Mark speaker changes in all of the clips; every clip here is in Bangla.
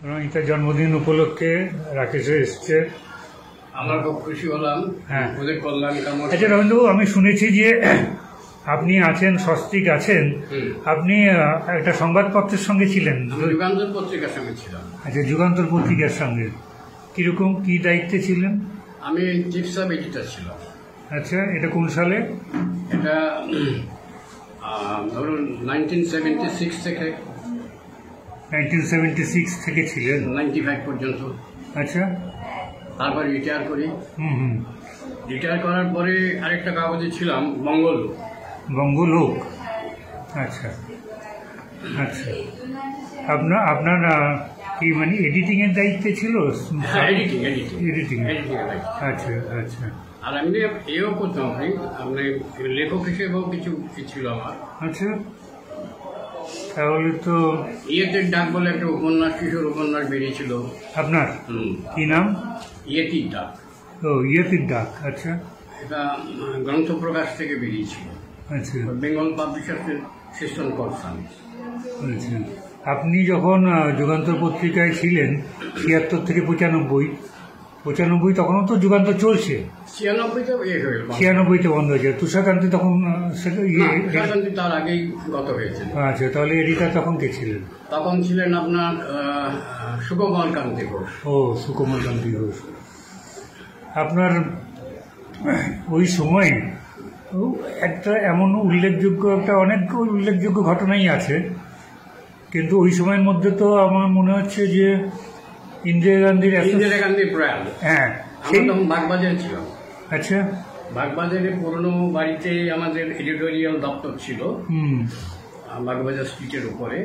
Speaker 1: রনিতার জন্মদিন উপলক্ষে রাকেশ এসছে,
Speaker 2: আমরা খুব খুশি হলাম।
Speaker 1: হ্যাঁ,
Speaker 2: ওদের কল্যাণ কামনা।
Speaker 1: আচ্ছা রবীন্দ্রবাবু, আমি শুনেছি যে আপনি আছেন, সস্ত্রীক আছেন, আপনি একটা সংবাদপত্রের সঙ্গে ছিলেন।
Speaker 2: যুগান্তর পত্রিকার সঙ্গে ছিলাম।
Speaker 1: আচ্ছা, যুগান্তর পত্রিকার সঙ্গে কিরকম কি দায়িত্বে ছিলেন?
Speaker 2: আমি চিফ সাব এডিটর ছিলাম।
Speaker 1: আচ্ছা, এটা কোন সালে?
Speaker 2: এটা ধরুন 1976 থেকে
Speaker 1: 1976 থেকে ছিলেন
Speaker 2: 95 পর্যন্ত।
Speaker 1: আচ্ছা,
Speaker 2: তারপর রিটায়ার করি।
Speaker 1: হুম।
Speaker 2: রিটায়ার করার পরে আরেকটা কাগজে ছিলাম, বঙ্গলোক।
Speaker 1: বঙ্গলোক, আচ্ছা আচ্ছা। আপনার কি মানে এডিটিং এর দায়িত্বে ছিল? এডিটিং। আচ্ছা আচ্ছা।
Speaker 2: আর আমি এও করতাম, আপনি লেখক হিসেবেও কিছু ছিল আমার।
Speaker 1: আচ্ছা, তাহলে তো
Speaker 2: ইয়েতির ডাক বলে একটা উপন্যাস, কিশোর উপন্যাস বেরিয়েছিল।
Speaker 1: আপনার কি নাম?
Speaker 2: ইয়েতির ডাক।
Speaker 1: ও, ইয়েতির ডাক। আচ্ছা,
Speaker 2: এটা গ্রন্থ প্রকাশ থেকে বেরিয়েছিল।
Speaker 1: আচ্ছা,
Speaker 2: বেঙ্গল পাবলিশার্সের সেশন করসান।
Speaker 1: আচ্ছা। আপনি যখন যুগান্তর পত্রিকায় ছিলেন 76 থেকে 95, তখনও তো যুগান্তর চলছে। 96-তে বন্ধ হয়েছে। তুষারকান্তি তখন
Speaker 2: তার আগেই গত হয়েছে।
Speaker 1: আচ্ছা, তাহলে এডিটর তখন কে ছিলেন?
Speaker 2: তখন ছিলেন আপনার সুকুমার কান্তি ঘোষ।
Speaker 1: ও, সুকুমার কান্তি ঘোষ। আপনার ওই সময় একটা এমন অনেক উল্লেখযোগ্য ঘটনাই আছে, কিন্তু ওই সময়ের মধ্যে তো আমার মনে হচ্ছে যে ইন্দিরা গান্ধীর
Speaker 2: প্রয়াণ।
Speaker 1: হ্যাঁ,
Speaker 2: তখন বাগবাজারে ছিলাম।
Speaker 1: আচ্ছা,
Speaker 2: বাগবাজারে পুরনো বাড়িতে আমাদের এডিটোরিয়াল দপ্তর ছিল, বাগবাজার স্ট্রিটের উপরে।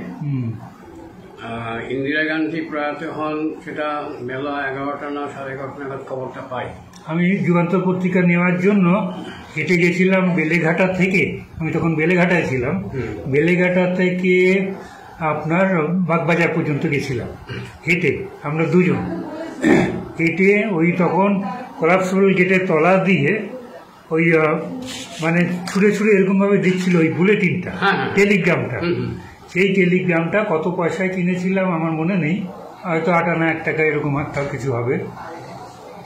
Speaker 2: ইন্দিরা গান্ধী প্রয়াত হন, সেটা বেলা 11টা না 11:30 নাগাদ খবরটা পাই।
Speaker 1: আমি যুগান্তর পত্রিকা নেওয়ার জন্য হেঁটে গেছিলাম বেলেঘাটা থেকে। আমি তখন বেলেঘাটায় ছিলাম। বেলেঘাটা থেকে আপনার বাগবাজার পর্যন্ত গেছিলাম হেঁটে, আমরা দুজন হেঁটে। ওই তখন কোলাপসেবল গেটের তলা দিয়ে ওই মানে ছুঁড়ে ছুঁড়ে এরকমভাবে দিচ্ছিল ওই বুলেটিনটা, টেলিগ্রামটা। সেই টেলিগ্রামটা কত পয়সায় কিনেছিলাম আমার মনে নেই, হয়তো 8 আনা 1 টাকা এরকম একটা কিছু হবে।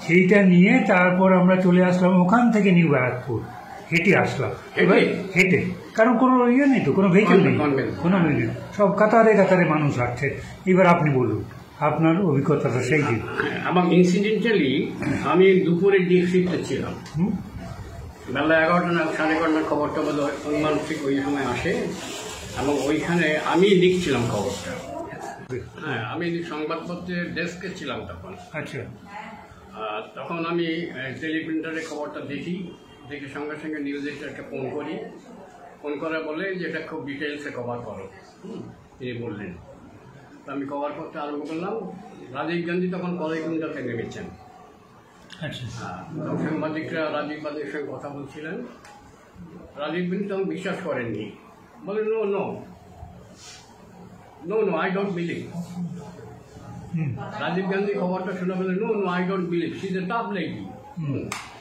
Speaker 1: সেইটা নিয়ে তারপর আমরা চলে আসলাম ওখান থেকে নিউ ব্যারাকপুর, হেঁটে আসলাম। এবার হেঁটে, কারণ কোনো ইয়ে নেই তো, কোনো ভেহিকেল নেই, কোনো নেই, সব কাতারে কাতারে মানুষ আসছে। এবার আপনি বলুন আপনার অভিজ্ঞতাটা সেই দিন।
Speaker 2: এবং ইনসিডেন্টালি আমি দুপুরে ডিপ শিফটে ছিলাম। বেলা 11টা না 11:30 খবরটা বোধ হয় ঠিক ওই সময় আসে, এবং ওইখানে আমি লিখছিলাম খবরটা। হ্যাঁ, আমি সংবাদপত্রের ডেস্কে ছিলাম তখন।
Speaker 1: আচ্ছা,
Speaker 2: তখন আমি টেলিপ্রিন্টারে খবরটা দেখে সঙ্গে সঙ্গে নিউজ এডিটরকে ফোন করে বলে যে এটা খুব ডিটেলসে কভার করো। তিনি বললেন, আমি কভার করতে আরম্ভ করলাম। রাজীব গান্ধী তখন কলেজগুন্ডাতে নেমেছেন।
Speaker 1: আচ্ছা,
Speaker 2: সাংবাদিকরা রাজীব গান্ধীর সঙ্গে কথা বলছিলেন। রাজীব গান্ধী তখন বিশ্বাস করেননি, বলেন no I don't believe. Rajiv Gandhi খবরটা শুনে বলে no I don't believe, she is a tough lady.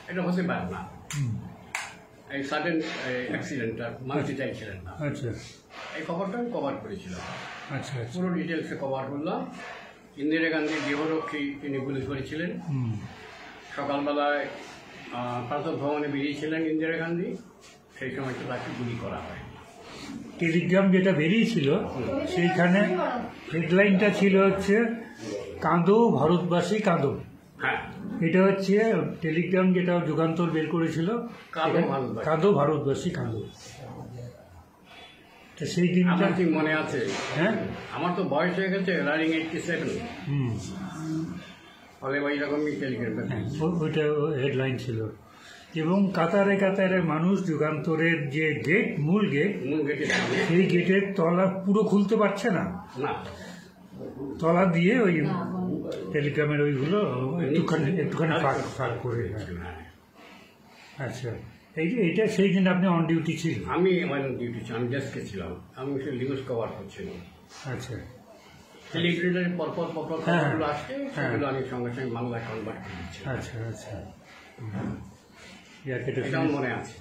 Speaker 2: এটা হতে পারে না, এই সাডেন অ্যাক্সিডেন্টটা মানতে চাইছিলেন না।
Speaker 1: আচ্ছা,
Speaker 2: এই খবরটা আমি কভার করেছিলাম।
Speaker 1: আচ্ছা,
Speaker 2: পুরো ডিটেলসে কভার করলাম। ইন্দিরা গান্ধী দেহরক্ষী তিনি গুলি করেছিলেন। সকালবেলায় প্রাতঃ ভ্রমণে বেরিয়েছিলেন ইন্দিরা গান্ধী, সেই সময় তো তাকে গুলি করা হয়।
Speaker 1: টেলিগ্রাম যেটা বেরিয়েছিল সেইখানে হেডলাইনটা ছিল হচ্ছে কাঁদো ভারতবাসী কাঁদো।
Speaker 2: হ্যাঁ,
Speaker 1: এটা হচ্ছে টেলিগ্রাম যেটা যুগান্তর বের করেছিল, কাঁদো ভারতবাসী কাঁদো। তো সেই দিনটা
Speaker 2: ঠিক মনে আছে।
Speaker 1: হ্যাঁ,
Speaker 2: আমার তো বয়স হয়ে গেছে, রানিং 87। ফলে ওই রকমই টেলিগ্রামটা
Speaker 1: ওইটা হেডলাইন ছিল। এবং কাতারে কাতারে মানুষ যুগান্তরের যে গেট, মূল গেট, সেই গেটের তলা পুরো খুলতে পারছে না, তলা দিয়ে ওই টেলিগ্রামের ওইগুলো একটুখানি ফাঁক করে। আচ্ছা, এইটা সেই দিন আপনি অন ডিউটি ছিলেন?
Speaker 2: আমি অন ডিউটি ছিলাম, আমি ডেস্কে ছিলাম, আমি সেই নিউজ কভার করছিলাম।
Speaker 1: আচ্ছা,
Speaker 2: টেলিগ্রামের পরপর খবরগুলো আসছে, সেগুলো আমি সঙ্গে সঙ্গে বাংলায় কনভার্ট করে দিচ্ছি।
Speaker 1: আচ্ছা আচ্ছা,
Speaker 2: এটাও মনে আছে।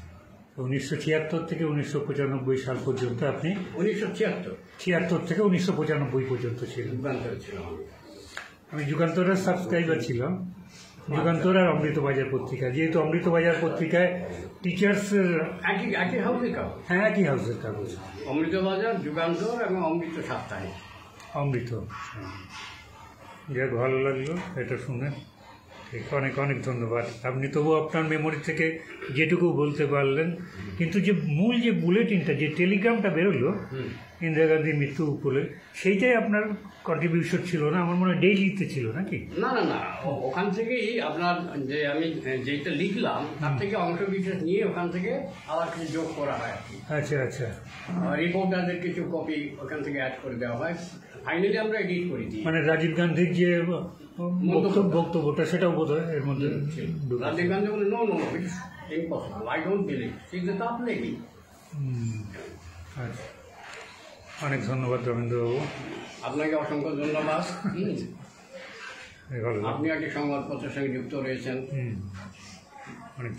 Speaker 1: 1976 থেকে 1995 সাল পর্যন্ত আপনি
Speaker 2: 1976
Speaker 1: থেকে 1995 পর্যন্ত ছিলেন।
Speaker 2: ছিলাম আমি।
Speaker 1: আমি যুগান্তরের সাবস্ক্রাইবার ছিলাম, যুগান্তর আর অমৃতবাজার পত্রিকা, যেহেতু অমৃতবাজার পত্রিকায় টিচার্সের
Speaker 2: একই হাউসের কাগজ,
Speaker 1: হ্যাঁ একই হাউসের কাগজ,
Speaker 2: অমৃতবাজার, যুগান্তর এবং অমৃত সাপ্তাহিক।
Speaker 1: অমৃত। যাক, ভালো লাগলো এটা শুনে, ঠিক, অনেক অনেক ধন্যবাদ। আপনি তবু আপনার মেমোরি থেকে যেটুকু বলতে পারলেন, কিন্তু যে মূল যে বুলেটিনটা, যে টেলিগ্রামটা বেরোলো ইন্দিরা গান্ধীর মৃত্যু উপলক্ষে, সেইটাই আপনার কন্ট্রিবিউশন ছিল না? আমার মনে হয় ডেইলিতে ছিল নাকি?
Speaker 2: না না না, ওখান থেকেই আপনার যে আমি যেটা লিখলাম তার থেকে অংশ বিশেষ নিয়ে ওখান থেকে আবার কিছু যোগ করা হয় আর কি।
Speaker 1: আচ্ছা আচ্ছা,
Speaker 2: রিপোর্টারদের কিছু কপি ওখান থেকে অ্যাড করে দেওয়া হয়, ফাইনালি আমরা এডিট করে দিই।
Speaker 1: মানে রাজীব গান্ধীর যে বক্তব্যটা, সেটাও বোধ হয় এর মধ্যে ঢুকে।
Speaker 2: রাজীব গান্ধী বলে no no no, it's impossible, I don't believe, she is the top lady.
Speaker 1: আচ্ছা, অনেক ধন্যবাদ রবীন্দ্রবাবু,
Speaker 2: আপনাকে অসংখ্য ধন্যবাদ।
Speaker 1: ভালো,
Speaker 2: আপনি একটি সংবাদপত্রের সঙ্গে যুক্ত রয়েছেন।
Speaker 1: অনেক